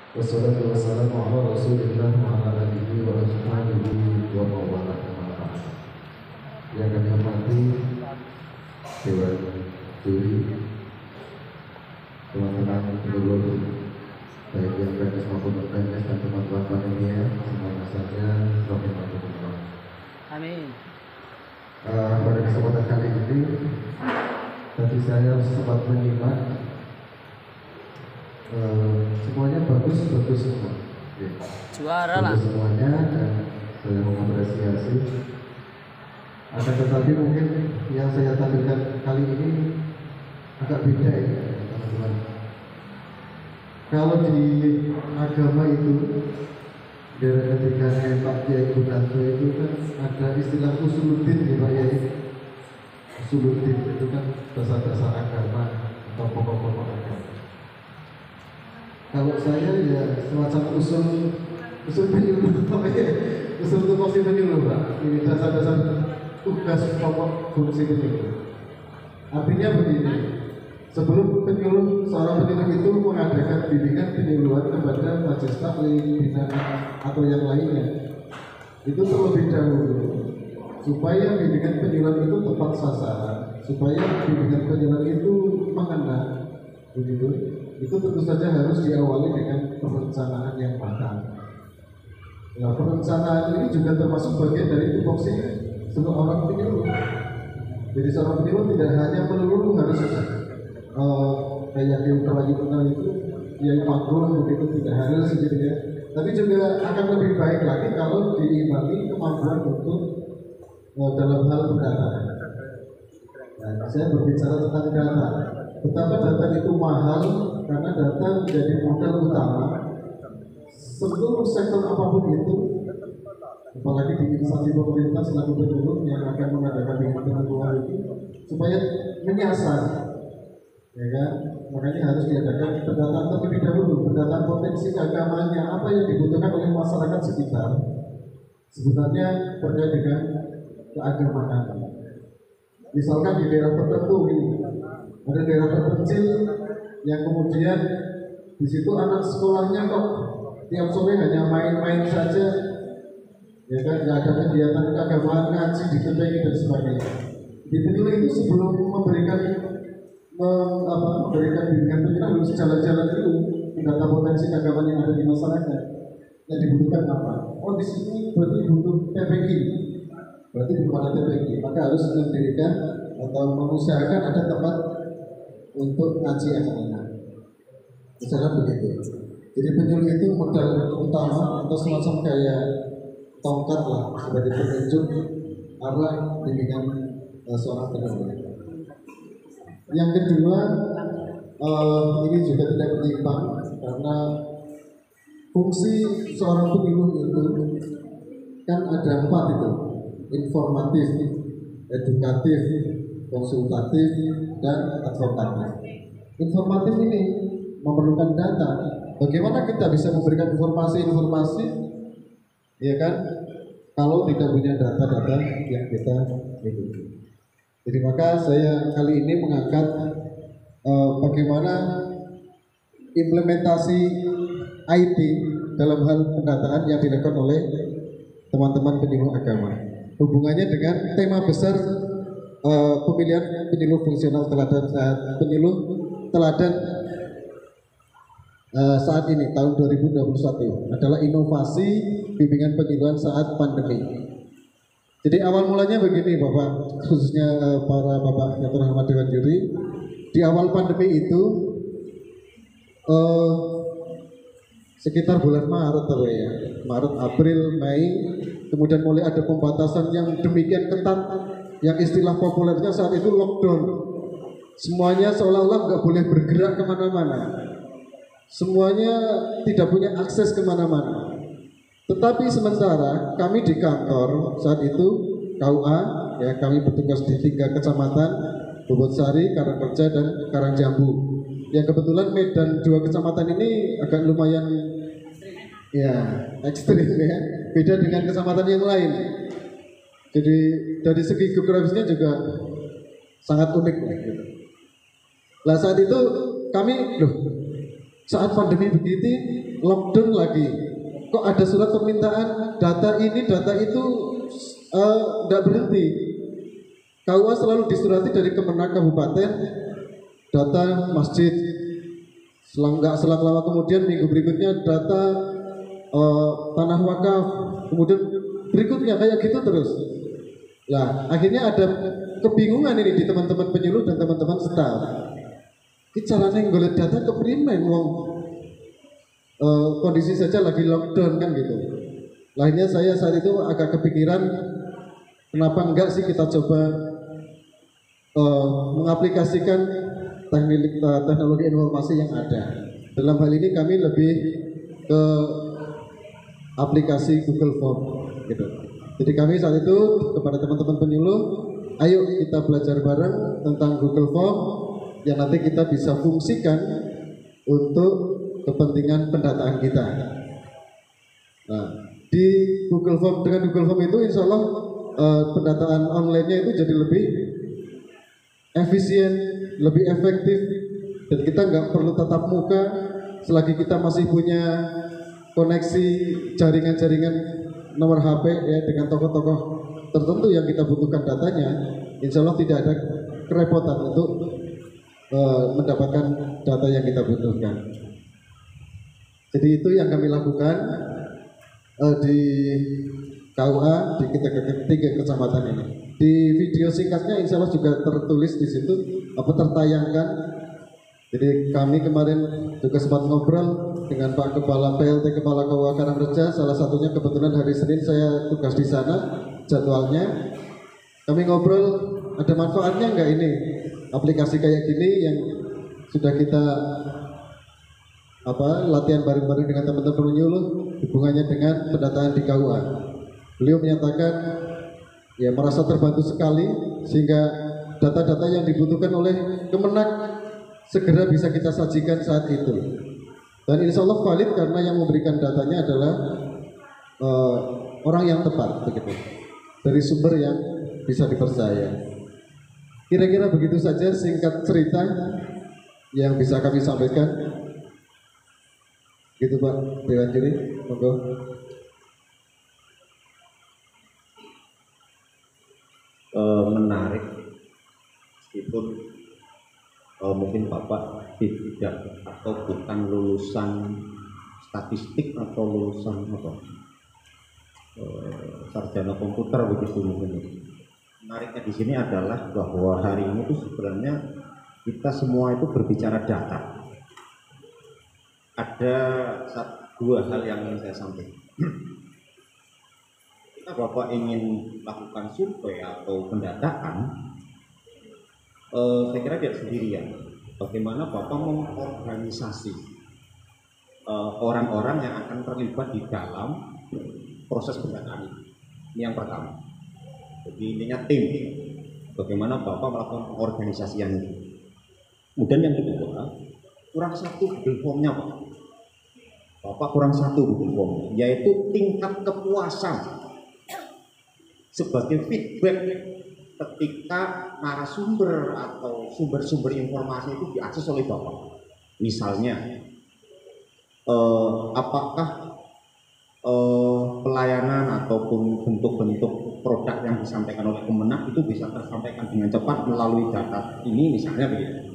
Wassalatu wassalamu ala rasulillah wa ala alihi wa ashabihi wa mawala. Yang kami hormati Dewan Juri, teman-teman penyeluruh baik yang PNS maupun non-PNS dan teman-teman panitia semuanya saja rahimahumullah. Amin. Pada kesempatan kali ini tadi saya sempat menyimak, semuanya bagus semua. Juara lah. Bagus semuanya dan saya mengapresiasi. Akan tetapi mungkin yang saya tampilkan kali ini agak beda ya teman-teman. Kalau di agama itu dari ketikanya Pak Kiai Gunanto itu kan ada istilah usuluddin ya Pak Kiai. Usuluddin itu kan dasar-dasar agama atau pokok-pokok agama. Kalau saya ya semacam usul penyuluh Pak Kiai. Usul tupoksi penyuluh Pak. Ini dasar-dasar tugas pokok fungsi penyuluh. Artinya begini, sebelum seorang penyuluh itu mengadakan bimbingan penyuluhan kepada majelis taklim, binaan atau yang lainnya, itu terlebih dahulu supaya bimbingan penyuluhan itu tepat sasaran, supaya bimbingan penyuluhan itu mengena, begitu. Itu tentu saja harus diawali dengan perencanaan yang matang. Nah, perencanaan ini juga termasuk bagian dari tupoksi seorang penyuluh. Jadi seorang penyuluh tidak hanya melulu harus kayak yang terlagi kenal itu yang makhluk begitu, tidak harus gitu ya. Tapi juga akan lebih baik lagi kalau diimbangi kemampuan untuk dalam hal pendataan. Nah, saya berbicara tentang data. Betapa data itu mahal karena data menjadi modal utama seluruh sektor apapun itu, apalagi di instansi pemerintah selaku penyuluh yang akan mengadakan bimbingan penyuluhan itu supaya menyasar, ya kan? Makanya harus diadakan pendataan terlebih dahulu, pendataan potensi agamanya, apa yang dibutuhkan oleh masyarakat sekitar sebenarnya terkait dengan keagamaan. Misalkan di daerah tertentu ini ada daerah terpencil yang kemudian di situ anak sekolahnya kok tiap sore hanya main-main saja, ya kan, nggak ada kegiatan keagamaan, ngaji di TPI dan sebagainya. Di penyuluh itu sebelum memberikan bimbingan penyuluh harus jalan-jalan dulu mendata potensi keagamaan yang ada di masyarakat. Yang dibutuhkan apa? Oh, di sini berarti butuh TPI, berarti belum ada TPI, maka harus mendirikan atau mengusahakan ada tempat untuk ngaji anak-anak. Misalnya begitu. Jadi penyuluh itu modal utama atau semacam kayak tongkat lah sebagai penunjuk arah bimbingan seorang penyuluh. Yang kedua, ini juga tidak menyimpang karena fungsi seorang penyuluh itu kan ada 4 itu: informatif, edukatif, konsultatif, dan advokatif. Informatif ini memerlukan data. Bagaimana kita bisa memberikan informasi, ya kan, kalau tidak punya data-data yang kita miliki. Jadi maka saya kali ini mengangkat bagaimana implementasi IT dalam hal pendataan yang dilakukan oleh teman-teman penyuluh agama. Hubungannya dengan tema besar pemilihan penyuluh fungsional teladan saat ini tahun 2021 adalah inovasi bimbingan penyuluhan saat pandemi. Jadi awal mulanya begini Bapak, khususnya para Bapak yang terhormat Dewan Juri, di awal pandemi itu sekitar bulan Maret ya, Maret, April, Mei, kemudian mulai ada pembatasan yang demikian ketat, yang istilah populernya saat itu lockdown. Semuanya seolah-olah nggak boleh bergerak kemana-mana. Semuanya tidak punya akses kemana-mana. Tetapi sementara kami di kantor saat itu KUA, ya, kami bertugas di 3 kecamatan, Bobotsari, Karangreja, dan Karangjambu. Yang kebetulan Medan 2 kecamatan ini agak lumayan ya ekstrim ya, beda dengan kecamatan yang lain. Jadi dari segi geografisnya juga sangat unik gitu. Lah saat itu kami saat pandemi begini lockdown lagi, kok ada surat permintaan data ini data itu tidak berhenti. KUA selalu disurati dari Kemenak Kabupaten data masjid, selang lama kemudian minggu berikutnya data tanah wakaf, kemudian berikutnya kayak gitu terus. Nah, akhirnya ada kebingungan ini di teman-teman penyuluh dan teman-teman staff. Ini caranya nggolet data keprimen wong kondisi saja lagi lockdown kan gitu. Lainnya saya saat itu agak kepikiran kenapa enggak sih kita coba mengaplikasikan teknologi informasi yang ada. Dalam hal ini kami lebih ke aplikasi Google Form gitu. Jadi kami saat itu kepada teman-teman penyuluh, ayo kita belajar bareng tentang Google Form yang nanti kita bisa fungsikan untuk kepentingan pendataan kita. Nah, di Google Form, dengan Google Form itu insya Allah pendataan online-nya itu jadi lebih efisien, lebih efektif, dan kita nggak perlu tatap muka selagi kita masih punya koneksi jaringan-jaringan nomor HP ya dengan tokoh-tokoh tertentu yang kita butuhkan datanya. Insya Allah tidak ada kerepotan untuk mendapatkan data yang kita butuhkan. Jadi itu yang kami lakukan di KUA di tiga kecamatan ini. Di video singkatnya insya Allah juga tertulis di situ tertayangkan. Jadi kami kemarin juga sempat ngobrol dengan Pak Kepala PLT Kepala KUA Karangreja. Salah satunya kebetulan hari Senin saya tugas di sana jadwalnya. Kami ngobrol, ada manfaatnya nggak ini aplikasi kayak gini yang sudah kita latihan bareng-bareng dengan teman-teman penyuluh hubungannya dengan pendataan di KUA. Beliau menyatakan ya merasa terbantu sekali sehingga data-data yang dibutuhkan oleh Kemenak segera bisa kita sajikan saat itu. Dan insya Allah valid karena yang memberikan datanya adalah orang yang tepat begitu, dari sumber yang bisa dipercaya. Kira-kira begitu saja singkat cerita yang bisa kami sampaikan. Gitu Pak Dewan Juri, monggo. Menarik, meskipun mungkin Bapak tidak atau bukan lulusan statistik atau lulusan sarjana komputer begitu mungkin. Menariknya di sini adalah bahwa hari ini itu sebenarnya kita semua itu berbicara data. Ada dua hal yang ingin saya sampaikan. Kita Bapak ingin lakukan survei atau pendataan, saya kira tidak sendirian. Bagaimana Bapak mengorganisasi orang-orang yang akan terlibat di dalam proses pendataan ini. Ini yang pertama. Jadi intinya tim. Bagaimana Bapak melakukan pengorganisasian itu. Kemudian yang kedua, kurang satu Google Form-nya Pak. Bapak kurang satu Google Form, yaitu tingkat kepuasan sebagai feedback ketika narasumber atau sumber-sumber informasi itu diakses oleh Bapak. Misalnya, apakah pelayanan ataupun bentuk-bentuk produk yang disampaikan oleh Kemenak itu bisa tersampaikan dengan cepat melalui data ini misalnya begitu.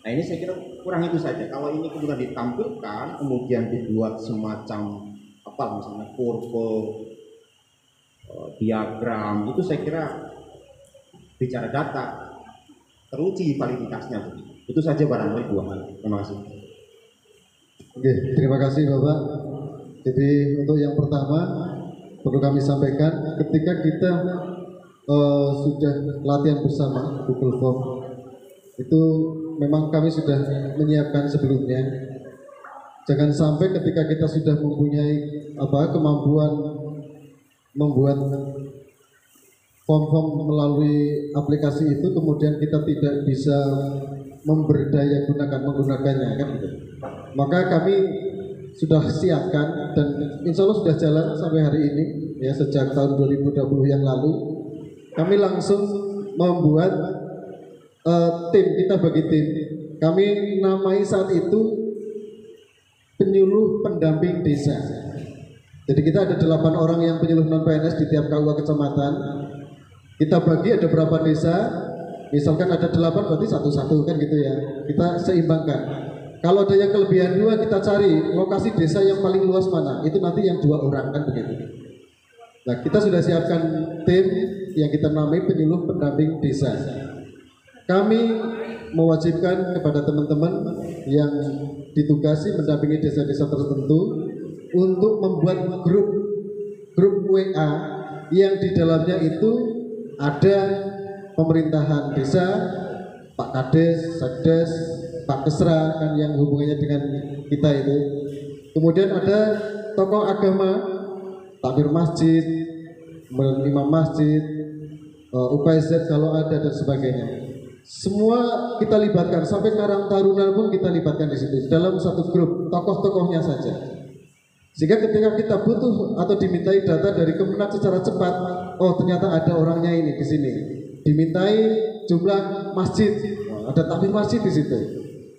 Nah ini saya kira kurang itu saja. Kalau ini kemudian ditampilkan, kemudian dibuat semacam misalnya kurva, diagram, itu saya kira bicara data teruji validitasnya. Itu saja barangkali dua hal. Terima kasih. Oke, terima kasih Bapak. Jadi untuk yang pertama perlu kami sampaikan, ketika kita sudah latihan bersama Google Form itu memang kami sudah menyiapkan sebelumnya. Jangan sampai ketika kita sudah mempunyai kemampuan membuat form-form melalui aplikasi itu, kemudian kita tidak bisa memberdaya menggunakannya kan gitu. Maka kami sudah siapkan dan insya Allah sudah jalan sampai hari ini ya, sejak tahun 2020 yang lalu kami langsung membuat tim, kita bagi tim. Kami namai saat itu penyuluh pendamping desa. Jadi kita ada 8 orang yang penyuluh non PNS di tiap KUA kecamatan. Kita bagi ada berapa desa, misalkan ada 8 berarti satu-satu kan gitu ya. Kita seimbangkan. Kalau ada yang kelebihan 2 kita cari lokasi desa yang paling luas mana. Itu nanti yang 2 orang kan begitu. Nah kita sudah siapkan tim yang kita namai penyuluh pendamping desa. Kami mewajibkan kepada teman-teman yang ditugasi mendampingi desa-desa tertentu untuk membuat grup WA yang di dalamnya itu ada pemerintahan desa, Pak Kades, Sekdes, Pak Kesra kan yang hubungannya dengan kita itu. Kemudian ada tokoh agama, takmir masjid, imam masjid, UPZ kalau ada dan sebagainya. Semua kita libatkan, sampai Karang Taruna pun kita libatkan di situ dalam satu grup, tokoh-tokohnya saja. Sehingga ketika kita butuh atau dimintai data dari Kemenak secara cepat, oh ternyata ada orangnya ini di sini. Dimintai jumlah masjid, ada takmir masjid di situ.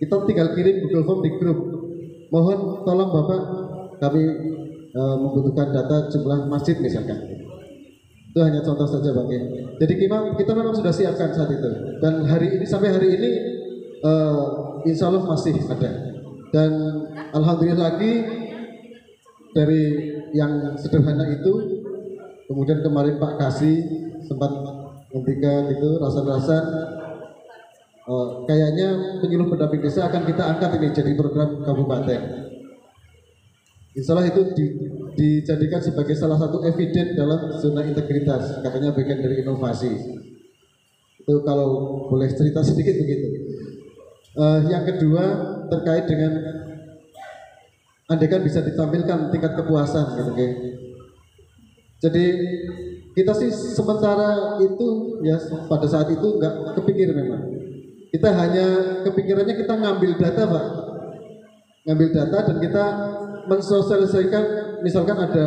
Kita tinggal kirim Google Form di grup. Mohon tolong Bapak, kami membutuhkan data jumlah masjid misalkan. Itu hanya contoh saja Bang. Jadi kita memang sudah siapkan saat itu. Dan hari ini sampai hari ini insya Allah masih ada. Dan alhamdulillah lagi dari yang sederhana itu, kemudian kemarin Pak Kasih sempat ketika gitu rasa-rasa kayaknya penyuluh pendamping desa akan kita angkat ini jadi program kabupaten. Insya Allah itu dijadikan sebagai salah satu eviden dalam zona integritas, katanya bagian dari inovasi. Itu kalau boleh cerita sedikit begitu. Yang kedua terkait dengan andaikan bisa ditampilkan tingkat kepuasan gitu, okay? Jadi kita sih sementara itu ya pada saat itu nggak kepikir memang. Kita hanya kepikirannya kita ngambil data Pak, ngambil data dan kita mensosialisasikan, misalkan ada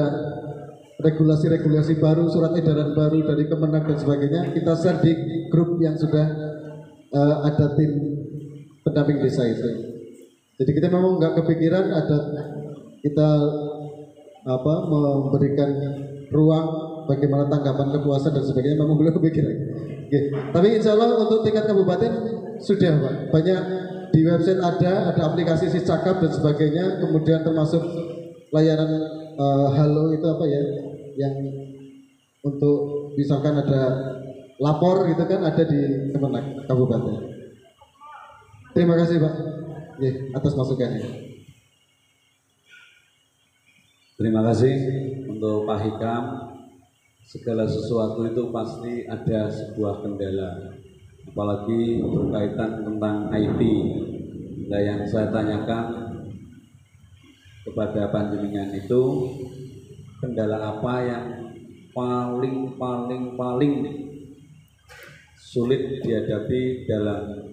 regulasi-regulasi baru, surat edaran baru dari Kemenak dan sebagainya, kita share di grup yang sudah ada tim pendamping desa itu. Jadi kita memang nggak kepikiran ada kita memberikan ruang bagaimana tanggapan kepuasan dan sebagainya, memang belum kepikiran. Oke. Tapi insya Allah untuk tingkat kabupaten sudah Pak, banyak di website ada aplikasi si cakap dan sebagainya, kemudian termasuk layanan halo itu apa ya, yang untuk misalkan ada lapor gitu kan ada di Kemenak kabupaten. Terima kasih Pak atas masukannya. Terima kasih untuk Pak Hikam. Segala sesuatu itu pasti ada sebuah kendala, apalagi berkaitan tentang IT. Nah, yang saya tanyakan kepada panjenengan itu, kendala apa yang paling sulit dihadapi dalam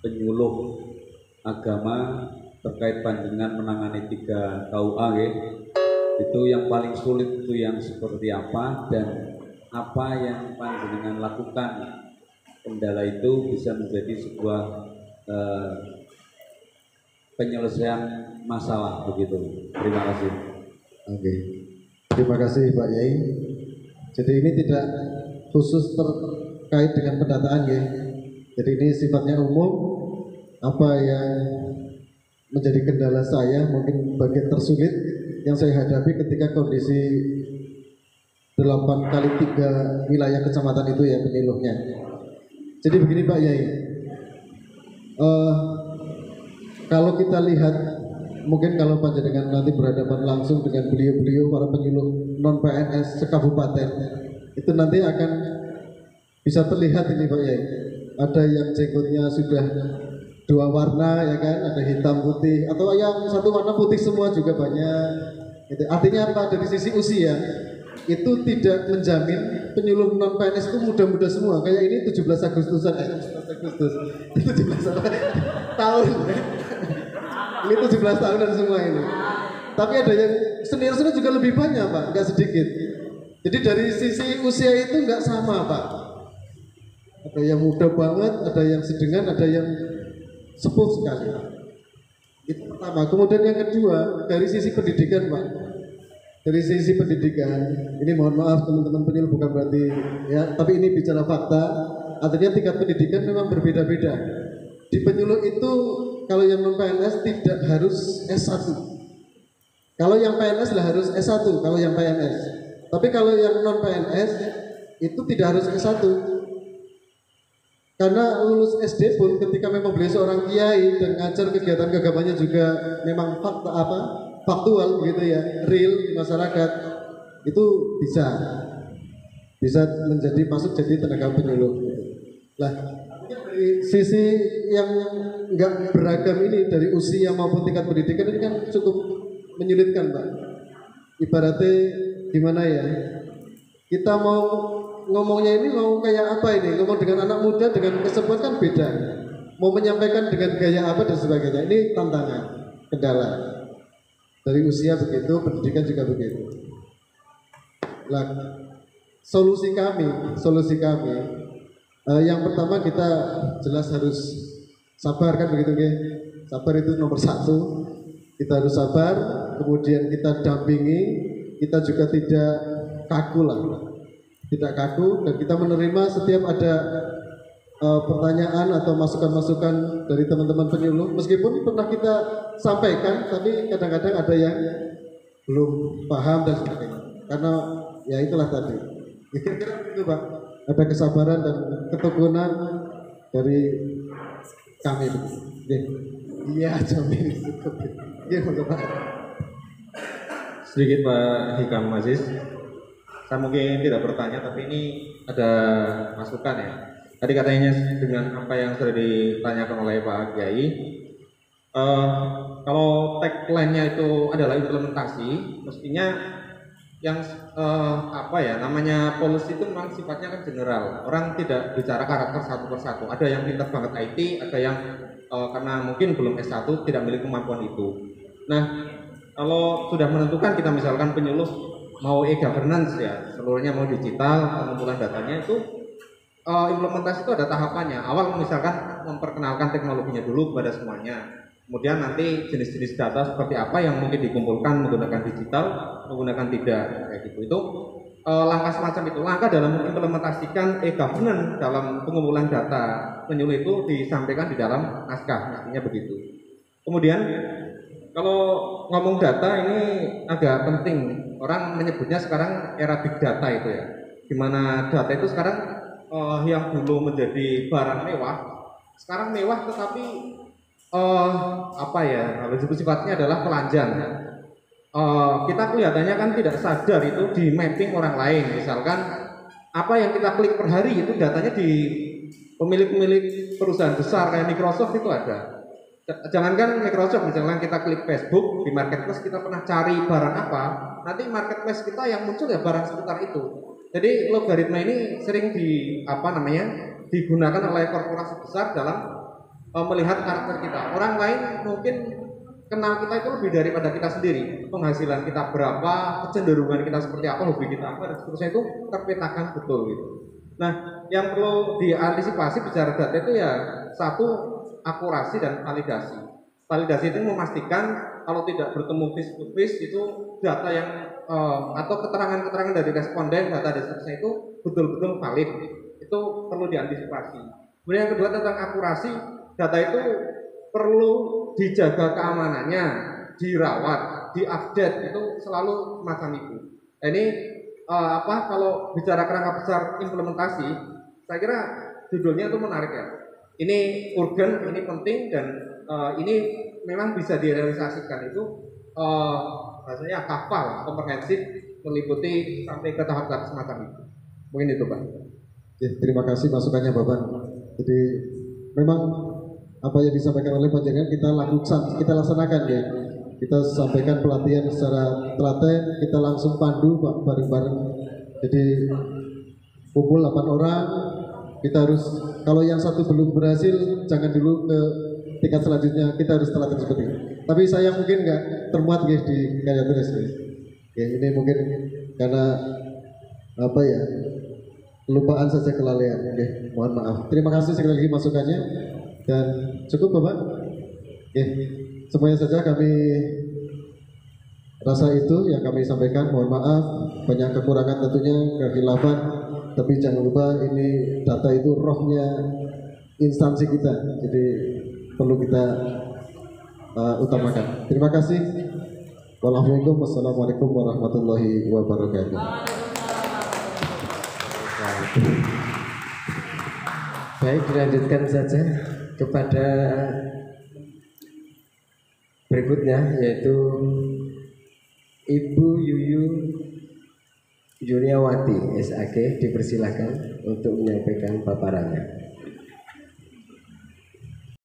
penyuluh agama terkait panjenengan menangani 3 KUA ya? Itu yang paling sulit itu yang seperti apa, dan apa yang panjenengan lakukan kendala itu bisa menjadi sebuah penyelesaian masalah begitu. Terima kasih. Oke. Terima kasih Pak Yai. Jadi ini tidak khusus terkait dengan pendataan ya. Jadi ini sifatnya umum. Apa yang menjadi kendala saya, mungkin bagian tersulit yang saya hadapi ketika kondisi 8x3 wilayah kecamatan itu ya penyuluhnya. Jadi begini Pak Yai, kalau kita lihat, mungkin kalau panjenengan nanti berhadapan langsung dengan beliau-beliau para penyuluh non PNS sekabupaten, itu nanti akan bisa terlihat ini Pak Yai. Ada yang jenggotnya sudah 2 warna ya kan, ada hitam putih, atau yang satu warna putih semua juga banyak. Itu artinya apa? Dari sisi usia itu tidak menjamin penyuluh non PNS itu muda-muda semua. Kayak ini 17 Agustusan, 17 Agustus, 17 tahun. Ini 17 tahunan semua ini. Tapi ada yang senior-senior juga lebih banyak Pak, nggak sedikit. Jadi dari sisi usia itu nggak sama Pak. Ada yang muda banget, ada yang sedengan, ada yang sepuh sekali. Itu pertama. Kemudian yang kedua, dari sisi pendidikan, Pak. Dari sisi pendidikan, ini mohon maaf teman-teman penyuluh, bukan berarti ya, tapi ini bicara fakta. Artinya tingkat pendidikan memang berbeda-beda. Di penyuluh itu kalau yang non PNS tidak harus S1. Kalau yang PNS lah harus S1 kalau yang PNS. Tapi kalau yang non PNS itu tidak harus S1. Karena lulus SD pun ketika memang beliau seorang kiai dan ngajar kegiatan keagamannya juga memang faktual begitu ya, real di masyarakat, itu bisa menjadi masuk jadi tenaga penyuluh. Lah, dari sisi yang nggak beragam ini dari usia maupun tingkat pendidikan ini kan cukup menyulitkan, Pak. Ibaratnya gimana ya? Kita mau ngomongnya ini mau kayak apa ini? Ngomong dengan anak muda dengan kesepuan kan beda. Mau menyampaikan dengan gaya apa dan sebagainya. Ini tantangan, kendala. Dari usia begitu, pendidikan juga begitu. Lah, solusi kami yang pertama kita jelas harus sabar kan begitu ya. Sabar itu nomor satu. Kita harus sabar, kemudian kita dampingi, kita juga tidak kaku lah. Tidak kaku dan kita menerima setiap ada pertanyaan atau masukan-masukan dari teman-teman penyuluh, meskipun pernah kita sampaikan, tapi kadang-kadang ada yang belum paham dan sebagainya. Karena ya itulah tadi. Kira-kira begitu, Pak. Ada kesabaran dan ketekunan dari kami. Iya, jamin cukup. Iya, Pak. Sedikit Pak Hikam Aziz. Saya mungkin tidak bertanya, tapi ini ada masukan ya. Tadi katanya dengan apa yang sudah ditanyakan oleh Pak Kiai, kalau tagline-nya itu adalah implementasi, mestinya yang namanya policy itu memang sifatnya kan general. Orang tidak bicara karakter satu persatu. Ada yang pintar banget IT, ada yang karena mungkin belum S1 tidak memiliki kemampuan itu. Nah, kalau sudah menentukan kita misalkan penyuluh mau e-governance ya, seluruhnya mau digital, pengumpulan datanya itu implementasi itu ada tahapannya. Awal misalkan memperkenalkan teknologinya dulu kepada semuanya. Kemudian nanti jenis-jenis data seperti apa yang mungkin dikumpulkan menggunakan digital, menggunakan tidak, kayak gitu. Itu langkah semacam itu. Langkah dalam mengimplementasikan e-governance dalam pengumpulan data penyuluh itu disampaikan di dalam naskah, artinya begitu. Kemudian kalau ngomong data ini agak penting. Orang menyebutnya sekarang era big data itu ya. Dimana data itu sekarang yang dulu menjadi barang mewah, sekarang mewah tetapi kalau disebut sifatnya adalah telanjang. Kita kelihatannya kan tidak sadar itu di mapping orang lain. Misalkan apa yang kita klik per hari itu datanya di pemilik-pemilik perusahaan besar kayak Microsoft itu ada. Jangankan Microsoft, misalnya kita klik Facebook di marketplace, kita pernah cari barang apa, nanti marketplace kita yang muncul ya barang seputar itu. Jadi logaritma ini sering digunakan oleh korporasi besar dalam melihat karakter kita. Orang lain mungkin kenal kita itu lebih daripada kita sendiri. Penghasilan kita berapa, kecenderungan kita seperti apa, hobi kita apa, dan seterusnya itu terpetakan betul gitu. Nah, yang perlu diantisipasi bicara data itu ya satu, akurasi dan validasi. Validasi itu memastikan kalau tidak bertemu face to face itu data yang atau keterangan-keterangan dari responden, data dan seterusnya itu betul-betul valid. Itu perlu diantisipasi. Kemudian yang kedua tentang akurasi, data itu perlu dijaga keamanannya, dirawat, diupdate, itu selalu semacam itu. Ini kalau bicara kerangka besar implementasi, saya kira judulnya itu menarik ya. Ini urgen, ini penting, dan ini memang bisa direalisasikan itu rasanya hafal, komprehensif, meliputi sampai ke tahap-tahap semacam itu. Mungkin itu, Pak. Ya, terima kasih masukannya Bapak. Jadi memang apa yang disampaikan oleh Pak Jenderal kita laksanakan ya. Kita sampaikan pelatihan secara telaten, kita langsung pandu Pak bareng-bareng. Jadi kumpul 8 orang. Kita harus, kalau yang satu belum berhasil, jangan dulu ke tingkat selanjutnya, kita harus telaten seperti itu. Tapi saya mungkin nggak termuat guys di karya tulis guys. Ya, ini mungkin karena kelupaan saja, kelalaian. Oke, mohon maaf. Terima kasih sekali lagi masukannya dan cukup Bapak. Oke. semuanya saja kami rasa itu yang kami sampaikan. Mohon maaf banyak kekurangan tentunya, kekhilafan, tapi jangan lupa ini data itu rohnya instansi kita, jadi perlu kita utamakan. Terima kasih. Wassalamualaikum warahmatullahi wabarakatuh. Baik, dilanjutkan saja kepada berikutnya, yaitu Ibu Yuyu Juniawati SAG, dipersilahkan untuk menyampaikan paparannya.